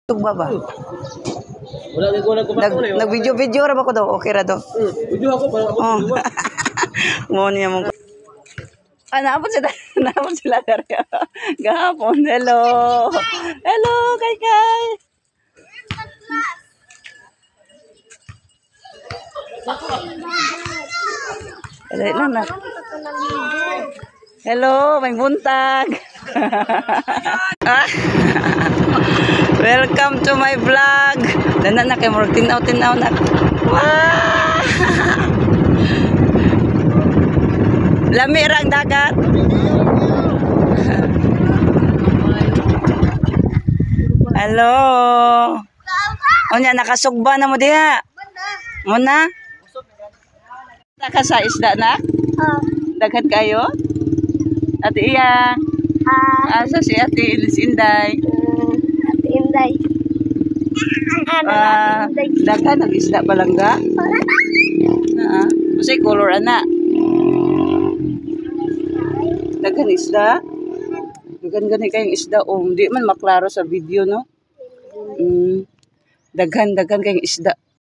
Tugba ba? Wala ko kumato na yun. Nag-video ra ba ko daw? Okay ra daw. Video ako para ako. Oh. Mo niya mo. Naapon sila dari. Gahapon. Hello. Hello, kay. Na. Hello, may buntag. Welcome to my vlog. Dana na kay murag tinaw na. Wow! Lami rang dagat. Hello. Onya nakasugba na mo diha. Muna? Naka sa isda na? Daghan kayo? Ate Iyang. Asa si Ate Inday? Ate Inday. Daghan ang isda palangga? Masay color ana. Daghan isda? Daghan gani kayong isda. Hindi man maklaro sa video, no? Daghan kayong isda.